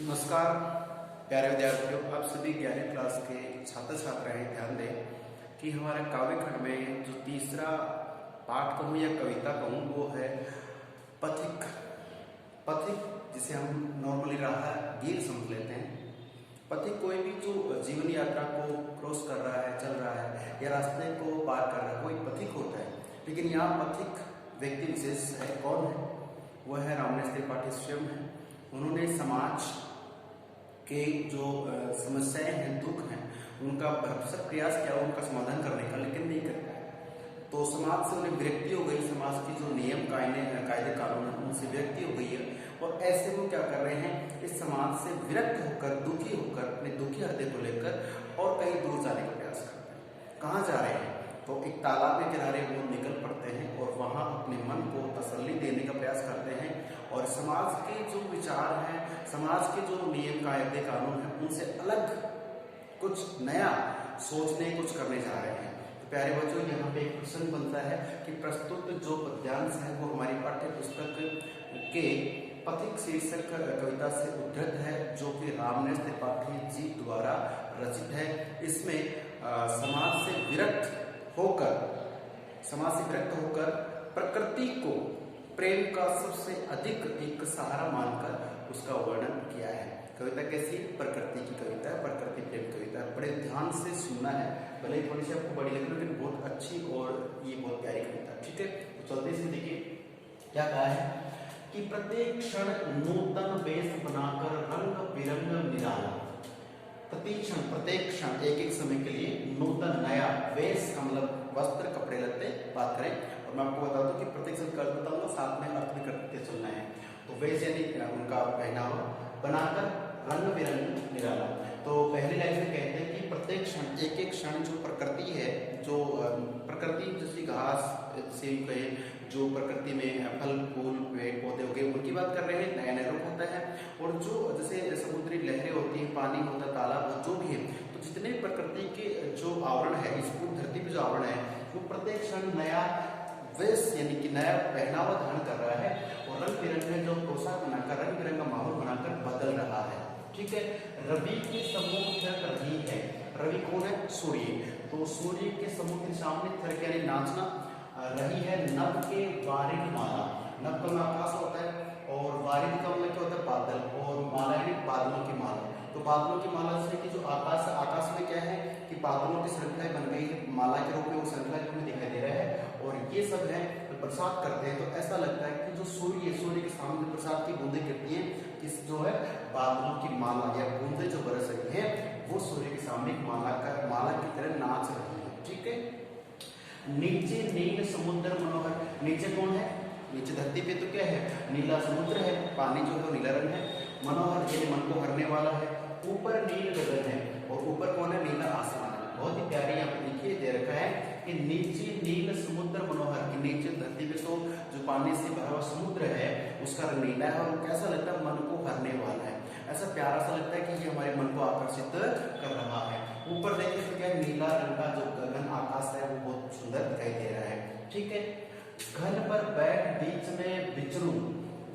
नमस्कार प्यारे विद्यार्थियों, आप सभी 11वीं क्लास के छात्र छात्राएं ध्यान दें कि हमारे काव्य खंड में जो तीसरा पाठ कहूँ या कविता कहूँ वो है पथिक। पथिक जिसे हम नॉर्मली राहगीर समझ लेते हैं। पथिक कोई भी जो जीवन यात्रा को क्रॉस कर रहा है, चल रहा है या रास्ते को पार कर रहा है, वो एक पथिक होता है। लेकिन यहाँ पथिक व्यक्ति विशेष है, कौन है? वह है रामनेस त्रिपाठी स्वयं है। उन्होंने समाज के जो समस्याएं हैं, दुख हैं, उनका भरसक प्रयास किया उनका समाधान करने का, लेकिन नहीं कर पाया। तो समाज से उन्हें विरक्ति हो गई। समाज की जो नियम कायदे कानून है उनसे विरक्ति हो गई है और ऐसे वो क्या कर रहे हैं, इस समाज से विरक्त होकर, दुखी होकर, अपने दुखी हृदय को लेकर और कहीं दूर जाने का प्रयास करते हैं। कहाँ जा रहे हैं? तो एक तालाब के किनारे वो निकल पड़ते हैं और वहां अपने मन को तसल्ली देने का प्रयास करते हैं और समाज के जो विचार हैं, समाज के जो नियम कायदे कानून हैं, उनसे अलग कुछ नया सोचने, कुछ करने जा रहे हैं। तो प्यारे बच्चों, यहाँ पे एक प्रश्न बनता है कि प्रस्तुत जो पद्यांश है वो हमारी पाठ्य पुस्तक के पथिक शीर्षक कविता से उद्धृत है, जो कि रामनेस त्रिपाठी जी द्वारा रचित है। इसमें समाज से विरक्त होकर प्रकृति को प्रेम का सबसे अधिक एक सहारा मानकर उसका वर्णन किया है। कविता कैसी? प्रकृति की कविता है, प्रकृति प्रेम कविता है। बड़े ध्यान से सुनना है, भले थोड़ी सी आपको बड़ी लगे लेकिन बहुत अच्छी और ये बहुत प्यारी कविता है। ठीक है, तो चलते से देखिए क्या कहा है कि प्रत्येक क्षण नूतन वेश बनाकर रंग बिरंग निराला। प्रत्येक क्षण एक एक समय के लिए नूतन नया वेश का मतलब वस्त्र, कपड़े लत्ते बात करें। और मैं आपको बता दूं कि प्रत्येक शब्द का अर्थ बताऊंगा, साथ में अर्थ भी करते चलना है। तो वेश यानी उनका पहनावा, बनाकर रंग बिरंग निराला। तो पहली लाइन में कहते हैं कि प्रत्येक क्षण एक एक क्षण जो प्रकृति है, जो प्रकृति जैसी घास से कहे, जो प्रकृति में फल फूल पेड़ पौधे हो गए, उनकी बात कर रहे हैं। नया नया रूप होता है और जो जैसे समुद्री लहरें होती हैं, पानी होता है, तालाब जो भी है, तो जितने प्रकृति के जो आवरण है, इस पूरी धरती पे जो आवरण है, वो प्रत्येक क्षण नया वेश यानी कि नया पहनावा धारण कर रहा है और रंग बिरंग में जो पोशाक बनाकर, रंग बिरंगा माहौल बनाकर बदल रहा है। ठीक है, रवि के सम्मुख थर रही है। रवि कौन है? सूर्य। तो सूर्य के सम्मुख के सामने थर यानी नाचना रही है नभ के वारिद माला। नभ का आकाश होता है और वारिद का मतलब क्या होता है? बादल, और माला यानी बादलों की माला। तो बादलों की माला से कि जो आकाश, आकाश में क्या है कि बादलों की श्रृंखला बन गई है, माला के रूप में वो श्रृंखला के रूप में दिखाई दे रहा है और ये सब है बरसात करते हैं। तो ऐसा लगता है कि जो सूर्य के सामने बरसात की बूंदें गिरती हैं, इस जो है बादलों की माला या बूंदें जो बरस रही है वो सूर्य के सामने माला की तरह नाच रही है। ठीक है, नीचे नील समुद्र मनोहर। नीचे कौन है? नीचे धरती पे तो क्या है? नीला समुद्र है, पानी जो है नीला रंग है। मनोहर ये मन को हरने वाला है। ऊपर नील गगन है और ऊपर कौन है? नीला आसमान है। बहुत ही प्यारी यहाँ पे लिखिए दे रखा है कि नीचे नील समुद्र मनोहर, कि नीचे धरती पे तो जो पानी से भरा हुआ समुद्र है उसका रंग नीला है और कैसा लगता है? मन को हरने वाला है। ऐसा प्यारा सा लगता है कि ये हमारे मन को आकर्षित कर रहा है। ऊपर देखिए तो क्या नीला रंग का जो गगन आकाश है वो बहुत सुंदर दिखाई दे रहा है। ठीक है, घन पर बैठ बीच में विचरू।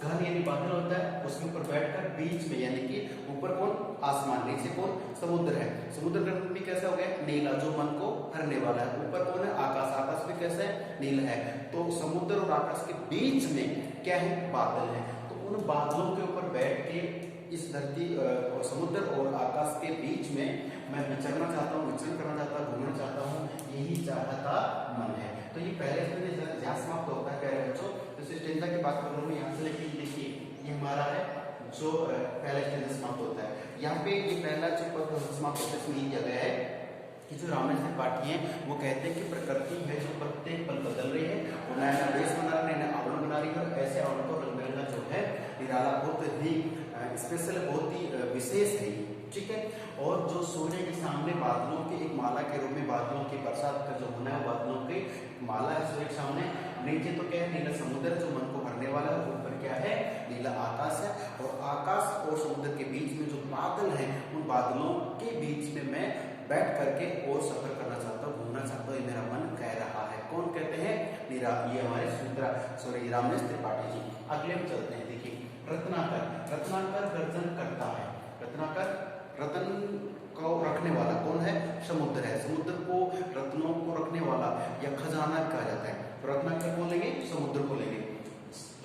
घन यानी बादल होता है, उसके ऊपर बैठकर बीच में यानी कि ऊपर कौन? आसमान, नीचे कौन? समुद्र है। समुद्र का रंग भी कैसा हो गया? नीला, जो मन को हरने वाला है। ऊपर कौन है? आकाश, आकाश भी कैसा है? नीला है। तो समुद्र और आकाश के बीच में क्या है? बादल है। तो उन बादलों के ऊपर बैठ के इस धरती और समुद्र और आकाश के बीच में मैं विचरना चाहता हूँ, विचरण करना चाहता हूँ, घूमना चाहता हूँ, यही चाहता मन है। तो ये पहले यहाँ समाप्त होता है प्यारे बच्चों। तो स्टेंजा की बात कर रहा हूँ यहाँ से लेके, देखिए ये हमारा है जो पहला स्टेंजा समाप्त होता है। यहाँ पे ये पहला जो पद समाप्त होता है इसमें ये किया गया है कि जो रामनेस त्रिपाठी है वो कहते हैं कि प्रकृति है जो प्रत्येक पल बदल रही है, वो नया नया वेश बना रही है, नया आवरण बना रही है और ऐसे आवरण को रंग बिरंगा जो है निराला, बहुत ही स्पेशल, बहुत ही विशेष है। ठीक है, और जो सूर्य के सामने बादलों के एक माला के रूप में, बादलों की बरसात का जो होना है बादलों की माला है सूर्य के सामने। नीचे तो क्या है? नीला समुद्र जो मन को भरने वाला है। ऊपर क्या है? नीला आकाश है और आकाश और समुद्र के बीच में जो बादल है, उन बादलों के बीच में मैं बैठ करके और सफर करना चाहता हूँ, घूमना चाहता हूँ, ये मेरा मन कह रहा है। कौन कहते हैं? ये हमारे रामनेस त्रिपाठी जी। अगले में चलते हैं, देखिए रत्नाकर। रत्नाकर गर्जन करता है। रत्नाकर, रत्न को रखने वाला कौन है? समुद्र है। समुद्र को, रत्नों को रखने वाला या खजाना कहा जाता है। तो रत्नाकर को लेंगे, समुद्र को लेंगे।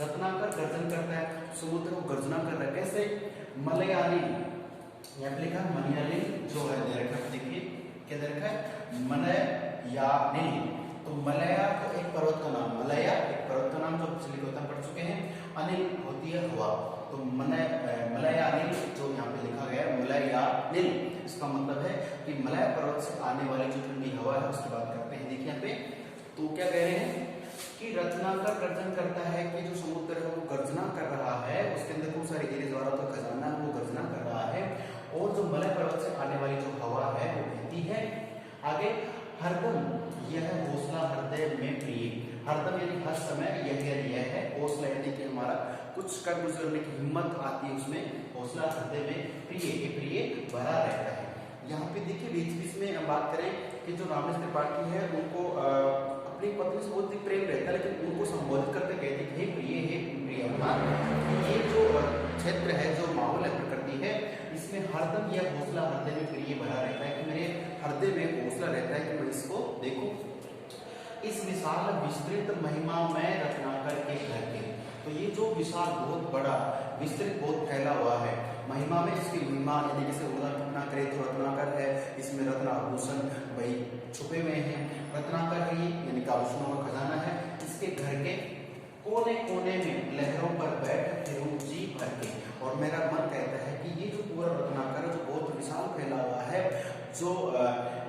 रत्नाकर गर्जन करता है, समुद्र को गर्जना कर रहा है। कैसे? मलयाली, यहाँ पे लिखा मलयाली जो है दे रखा है, देखिए क्या दे रखा है? मलयाली। तो मलया तो एक पर्वत का नाम, मलया एक पर्वत का नाम जो पिछले क्वेश्चन पढ़ चुके हैं। अनिल होती है हवा, तो मलयानिल जो यहाँ पे लिखा गया है मलयानिल, इसका मतलब है कि मलय पर्वत से आने वाली जो ठंडी हवा है उसकी बात करते हैं। देखिए यहाँ पे तो क्या कह रहे हैं कि रत्नाकर गर्जन करता है कि जो समुद्र है वो गर्जना कर रहा है, उसके अंदर खूब सारे हीरे जवाहरात का खजाना है, वो गर्जना कर रहा है। और जो मलय पर्वत से आने वाली जो हवा है वो बहती है। आगे हरदम यह हौसला हृदय में प्रिय, हरदम यानी हर समय, यह है हौसला यानी कि हमारा कुछ कर गुजरने की हिम्मत आती है उसमें, हौसला हृदय में प्रिय भरा रहता है। यहाँ पे देखिए बीच बीच में हम बात करें कि जो रामेश त्रिपाठी है उनको अपनी पत्नी से बहुत प्रेम रहता है, लेकिन उनको संबोधित करते कहते हैं हे प्रियम्मा, ये जो क्षेत्र है, जो माहौल है, प्रकृति है, इसमें हरदम यह हौसला हृदय में प्रिय भरा रहता है कि मेरे हृदय में हौसला रहता है कि मैं इसको देखूं। इस विशाल विस्तृत महिमा में रत्नाकर के घर के, तो ये जो विशाल बहुत बड़ा विस्तृत बहुत फैला हुआ है, महिमा में इसकी महिमा यानी जैसे उल्लेखना करें तो रत्नाकर है, इसमें रत्न आभूषण भाई छुपे हुए हैं, रत्नाकर है ये यानी आभूषणों का खजाना है। इसके घर के कोने कोने में लहरों पर बैठ फिरूं जी भर के, और मेरा मन कहता है कि ये जो पूरा रत्नाकर जो बहुत विशाल फैला हुआ है, जो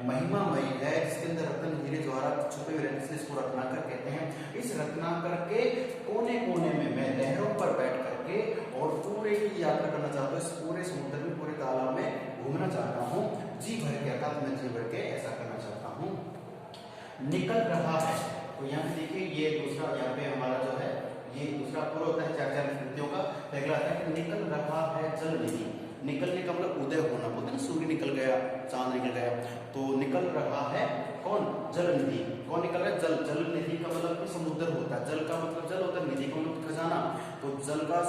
महिमामयी है, जिसके अंदर रत्न हीरे जवाहरात छुपे हुए रहते हैं, इसको रत्नाकर कहते हैं। इस रत्नाकर के कोने कोने में मैं लहरों पर बैठ करके और पूरे की यात्रा करना चाहता हूँ, इस पूरे समुद्र में, पूरे तालाब में घूमना चाहता हूँ, जी भर के, अर्थात मैं जी भर के ऐसा करना चाहता हूँ। निकल रहा है, तो यहाँ पे देखिए ये दूसरा, यहाँ पे हमारा जो है ये दूसरा पूरा होता है चार चार कृतियों का। पहला आता है कि निकल रहा है जल निधि, निकलने का मतलब उदय होना, बोलते हैं सूर्य निकल गया, चांद निकल गया, तो निकल रहा है कौन? जल निधि। कौन निकल रहा है? जल। जल निधि का मतलब समुद्र होता है, जल का मतलब जल होता है, निधि का मतलब खजाना, तो जल का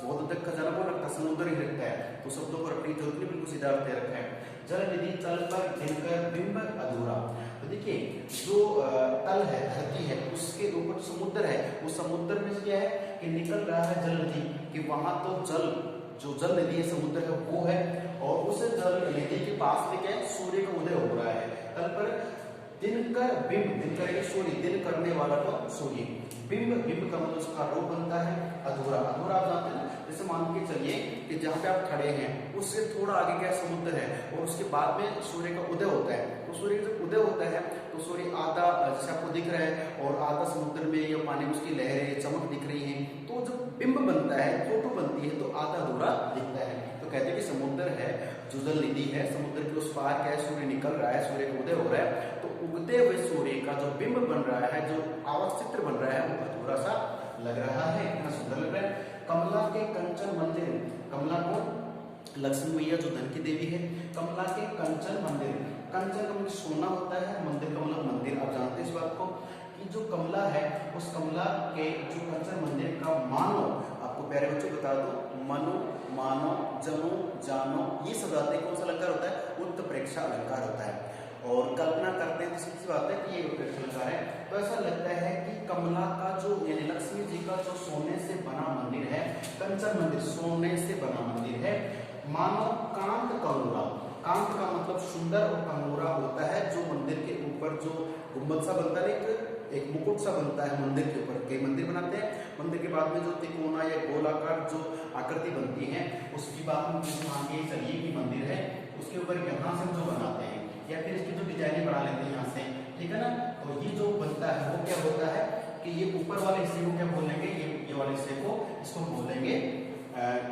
बहुत अधिक खजाना कौन रखता है? समुद्र ही रखता है, तो शब्दों को रखने की जरूरत नहीं, बिल्कुल सीधा अर्थ रखा है। जल निधि तल पर दिनकर बिंब अधूरा, तो देखिए जो तल है, धरती है, उसके ऊपर समुद्र है, उस समुद्र में क्या है कि निकल रहा है जल निधि, कि वहां तो जल, जो जल नदी है, समुद्र है वो है, और उस जल नदी के पास में क्या है? सूर्य का उदय हो रहा है। तल पर दिनकर बिंब, दिनकर है सूर्य, दिन करने वाला तो सूर्य, बिंब, बिंब का मतलब उसका रूप बनता है अधूरा। अधूरा आप जानते हैं ना, जैसे मान के चलिए कि जहाँ पे आप खड़े हैं उससे थोड़ा आगे क्या समुद्र है, और उसके बाद में सूर्य का उदय होता है, तो सूर्य का जब उदय होता है तो सूर्य आधा जैसे आपको दिख रहा है, और आधा समुद्र में या पानी में उसकी लहरें चमक दिख रही हैं, तो जब बिंब बनता है, फोटो बनती है, तो आधा अधूरा दिखता है। तो कहते हैं कि समुद्र है, जो जल निधि है, समुद्र के उस पार क्या है? सूर्य निकल रहा है, सूर्य का उदय हो रहा है, तो उगते हुए सूर्य का जो बिंब बन रहा है, जो आवश्यक चित्र बन रहा है, वो अधूरा सा लग रहा है, इतना सुंदर लग रहा है। कमला के कंचन मंदिर, कमला को लक्ष्मी मैया जो धन की देवी है, कमला के कंचन मंदिर, कंचन का मतलब सोना होता है, मंदिर का मतलब मंदिर, आप जानते हैं इस बात को, कि जो कमला है उस कमला के जो कंचन मंदिर का मानो, आपको प्यारे बच्चों बता दो, मनो, मानो, जनो, जानो, ये सब बातें कौन सा अलंकार होता है? उत्प्रेक्षा अलंकार होता है। और कल्पना करते हैं तो सीधी बात है कि ये उत्प्रेक्षा अलंकार है। तो ऐसा लगता है कि कमला का जो यानी लक्ष्मी जी का जो सोने से बना मंदिर है, कंचन मंदिर सोने से बना मंदिर है, मानो कांत कंगूरा, कांत का मतलब सुंदर, और कंगूरा होता है जो मंदिर के ऊपर जो गुंबद सा बनता है, एक मुकुट सा बनता है मंदिर के ऊपर। कई मंदिर बनाते हैं, मंदिर के बाद में जो तिकोना या गोलाकार जो आकृति बनती है, उसकी बात में मान के चलिए कि मंदिर है, उसके ऊपर यहाँ से जो बनाते हैं या फिर इसकी जो डिजाइनिंग बना लेते हैं यहाँ से, ठीक है ना, तो ये जो बनता है वो क्या होता है कि ये ऊपर वाले हिस्से को क्या बोलेंगे? ये वाले हिस्से को इसको बोलेंगे,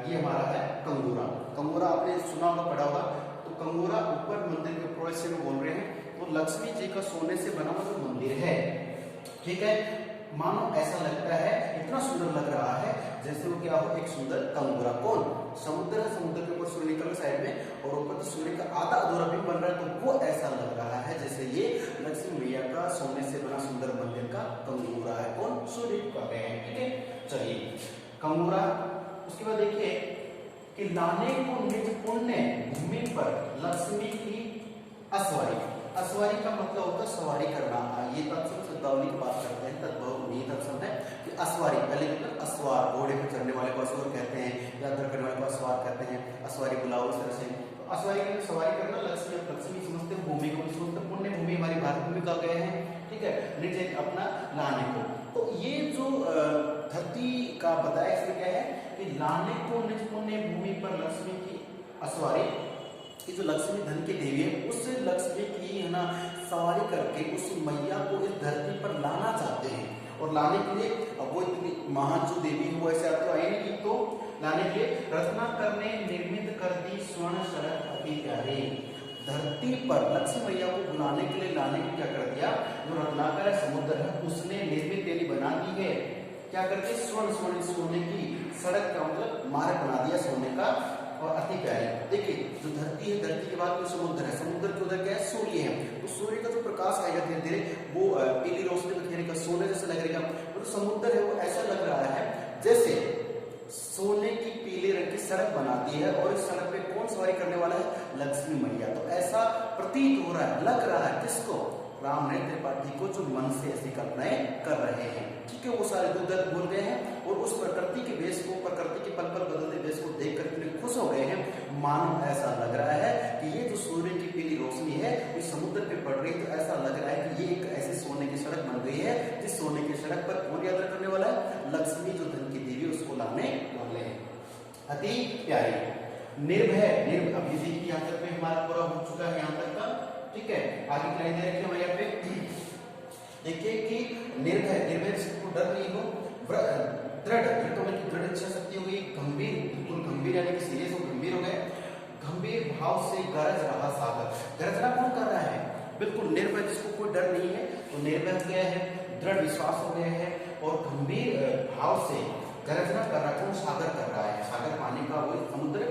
ये हमारा है कंगूरा। कंगूरा आपने सुना होगा, पढ़ा होगा, तो कंगूरा ऊपर मंदिर के ऊपर हिस्से को बोल रहे हैं, तो लक्ष्मी जी का सोने से बना हुआ जो मंदिर है, ठीक है, मानो ऐसा लगता है, इतना सुंदर लग रहा है जैसे वो क्या हो? एक सुंदर कंगूरा। कौन? समुद्र है, समुद्र के ऊपर सूर्य निकल साइड में, और ऊपर तो सूर्य का आधा अधूरा भी बन रहा है, तो वो ऐसा लग रहा है जैसे ये लक्ष्मी मैया का सोने से बना सुंदर मंदिर का कंगूरा है। कौन? सूर्य कहते हैं, ठीक है। चलिए कंगूरा, उसके बाद देखिए कि लाने को निज पुण्य भूमि पर लक्ष्मी की अस्वारी। अस्वारी का मतलब होता है सवारी करना। ये तत्सम शब्दावली की बात करते हैं, तद्भव ये तत्सम है कि अस्वारी, पहले मतलब अस्वार, घोड़े पर चढ़ने वाले को अस्वार कहते हैं, यात्रा करने वाले को अस्वार कहते हैं, अस्वारी बुलाओ इस तरह से। तो अस्वारी के सवारी करना, लक्ष्मी लक्ष्मी समझते हैं, भूमि को भी समझते, पुण्य भूमि हमारी भारत भूमि का गए हैं, ठीक है, निज अपना लाने को। तो ये जो धरती का बताया इसमें क्या है कि लाने को निज पुण्य भूमि पर लक्ष्मी की अस्वारी, कि जो लक्ष्मी धन की देवी है उस लक्ष्मी की है ना सवारी करके उस मैया को इस धरती पर लाना चाहते हैं। और लाने के लिए अब वो इतनी महान जो देवी है वो ऐसे आते तो आई नहीं, तो लाने के लिए रचना करने निर्मित कर दी स्वर्ण सड़क अति प्यारे। धरती पर लक्ष्मी मैया को बुलाने के लिए लाने को क्या कर दिया, जो रत्नाकर समुद्र है उसने निर्मित तेरी बना दी है, क्या करके स्वर्ण सोने की सड़क का मतलब मार्ग बना दिया सोने का और अति प्यारे। देखिए जो धरती है, धरती के बाद में समुद्र है, समुद्र के उधर क्या है सूर्य है, तो सूर्य का जो प्रकाश आएगा धीरे धीरे वो पीली रोशनी में घेरेगा, सोने जैसे लगेगा। तो समुद्र है वो ऐसा लग रहा है जैसे सोने की पीले रंग की सड़क बनाती है और इस सड़क पे कौन सवारी करने वाला है, लक्ष्मी मैया। तो ऐसा प्रतीत हो रहा है, लग रहा है किसको, राम ने त्रिपाठी को, जो मन से ऐसी कल्पनाएं कर रहे हैं, ठीक है। वो सारे दो दर्द भूल गए हैं और उस प्रकृति के वेश को, प्रकृति के पल पल बदलते वेश को देख कर इतने खुश हो गए हैं, मानो ऐसा लग रहा है कि ये जो सूर्य की पीली रोशनी है इस समुद्र पे पड़ रही है, तो ऐसा लग रहा है कि ये एक ऐसी सोने की सड़क बन गई है जिस सोने की सड़क पर कौन यात्रा करने वाला है, लक्ष्मी जो धन की देवी उसको लाने वाले हैं। अति प्यारी, निर्भय, अभी देखिए यहाँ तक में हमारा पूरा हो चुका है यहाँ तक का, ठीक है। आगे लाइन दे रखी हमारे यहाँ पे, देखिए कि निर्भय जिसको डर नहीं हो, दृढ़, दृढ़ इच्छा शक्ति हो गई, गंभीर, बिल्कुल गंभीर यानी कि सीरियस हो, गंभीर हो गए, गंभीर भाव से गरज रहा सागर। गरजना कौन कर रहा है, बिल्कुल निर्भय जिसको कोई डर नहीं है तो निर्भय हो गया है, दृढ़ विश्वास हो गया है और गंभीर भाव से गरजना कर रहा है, सागर कर रहा है, सागर पानी का वो समुद्र।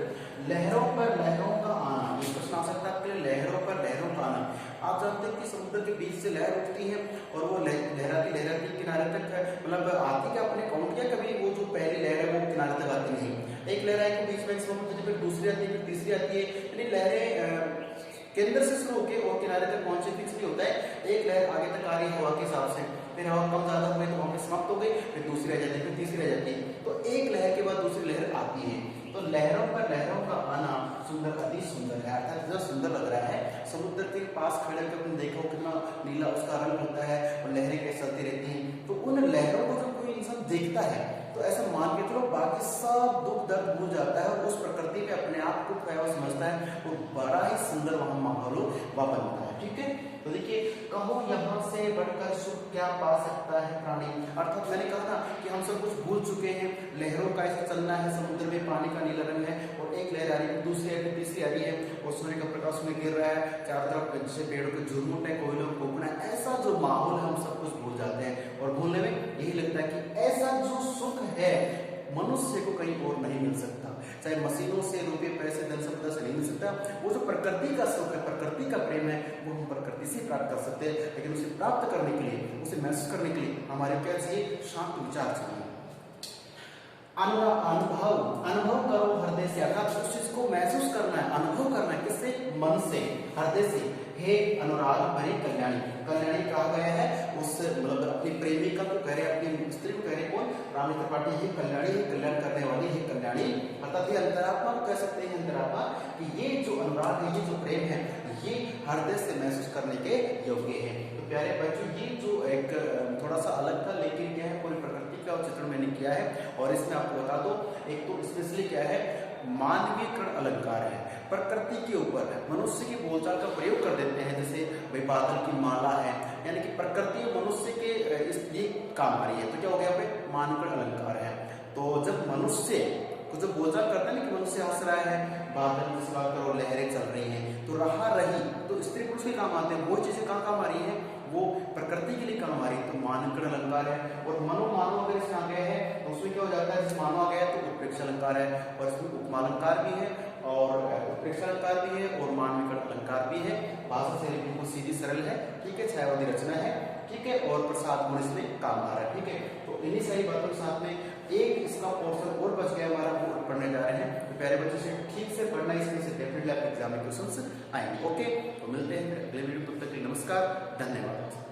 लहरों पर लहरों का आना, ये प्रश्न आ सकता है लहरों पर लहरों का आना। आप जानते हैं कि समुद्र के बीच से लहर उठती है और वो लहराती किनारे तक मतलब आती क्या, अपने काउंट किया कभी, वो जो पहली लहर है वो किनारे तक आती नहीं, एक लहर आई बीच में समुद्र, फिर दूसरी आती है, फिर तीसरी आती है, यानी लहरें केंद्र से शुरू होकर और किनारे तक पहुंचे फिक्स नहीं होता है। एक लहर आगे तक आ रही है हवा के हिसाब से, फिर हवा कम ज्यादा हुई तो वहां पे समाप्त हो गई, फिर दूसरी आ जाती है, फिर तीसरी आ जाती है, तो एक लहर के बाद दूसरी लहर आती है। तो लहरों पर लहरों का आना सुंदर, अति सुंदर है, अर्थात इतना सुंदर लग रहा है। समुद्र के पास खड़े होकर तुम देखो कितना नीला उसका रंग होता है और लहरें कैसे चलती रहती हैं, तो उन लहरों को जब कोई इंसान देखता है तो ऐसा मान के चलो बाकी सब दुख दर्द भूल जाता है और उस प्रकृति में अपने आप को क्या समझता है, वो बड़ा ही सुंदर वहां माहौल वह बनता है, ठीक है। तो देखिए, कहो यहाँ से बढ़कर सुख क्या पा सकता है प्राणी, अर्थात मैंने कहा था कि हम सब कुछ भूल चुके हैं, लहरों का ऐसा चलना है, समुद्र में पानी का नीला रंग है और एक लहर आ रही है, दूसरी आ रही है, तीसरी आ रही है और सूर्य का प्रकाश में गिर रहा है, चारों तरफ जैसे पेड़ों के झुरमुट है, कोयलों को कोकना, ऐसा जो माहौल है हम सब कुछ भूल जाते हैं। और भूलने में यही लगता है कि ऐसा जो सुख है मनुष्य को कहीं और नहीं मिल सकता, चाहे मशीनों से, रुपये पैसे धन संपदा से नहीं मिल सकता। वो जो प्रकृति का सुख है, प्रकृति का प्रेम है, वो हम प्रकृति से प्राप्त कर सकते हैं, लेकिन उसे प्राप्त करने के लिए, उसे महसूस करने के लिए हमारे क्या चाहिए, शांत विचार चाहिए। अनुभव करो हृदय से, अर्थात उस चीज को महसूस करना है, अनुभव करना है, किससे, मन से, हृदय से। हे अनुराग भरी कल्याणी, कल्याणी कहा गया है उस मतलब अपनी प्रेमिका को कह रहे, अपनी स्त्री को कह रहे, कौन, राम त्रिपाठी, ही कल्याणी, ही कल्याण करने वाली, ही कल्याणी, अर्थात ये अंतरात्मा को कह सकते हैं, अंतरात्मा कि ये जो अनुराग है, ये जो प्रेम है, ये हृदय से महसूस करने के योग्य है। तो प्यारे बच्चों, ये जो एक थोड़ा सा अलग था, लेकिन क्या है, पूरी प्रकृति का चित्रण मैंने किया है और इसमें आपको बता दो, एक तो स्पेशली क्या है, मानवीयकरण अलंकार है, प्रकृति के ऊपर मनुष्य की बोलचाल का प्रयोग कर देते हैं, जैसे भाई बादल की माला है, यानी कि प्रकृति मनुष्य के ये काम आ रही है, तो क्या हो गया पे, मानवीयकरण अलंकार है। तो जब मनुष्य को जब बोलचाल करता है ना कि मनुष्य हंस रहा है, बादल की बात करो, लहरें चल रही हैं, तो रहा रही, तो स्त्री पुरुष के काम आते हैं, वो चीजें कहाँ काम आ रही है, वो प्रकृति के लिए काम आ रही है, तो मानवीयकरण अलंकार है। और मानो अगर इसमें आ गया है तो उसमें क्या हो जाता है, मानो आ गया तो उत्प्रेक्षा अलंकार है, और इसमें उपमालंकार भी है और उत्प्रेक्षा अलंकार भी है और मानवीयकरण अलंकार भी है। भाषा शैली बिल्कुल सीधी सरल है, ठीक है, छायावादी रचना है, ठीक है, और प्रसाद गुण इसमें काम आ रहा है, ठीक है। तो इन्हीं सारी बातों के साथ में एक इसका पोर्शन और बच गया हमारा, वो पढ़ने जा रहे हैं। हैं तो प्यारे बच्चों से ठीक से पढ़ना, इसमें से डेफिनेटली आपके एग्जाम में क्वेश्चंस आएंगे। ओके, तो मिलते हैं अगले वीडियो, तब तक के लिए नमस्कार, धन्यवाद।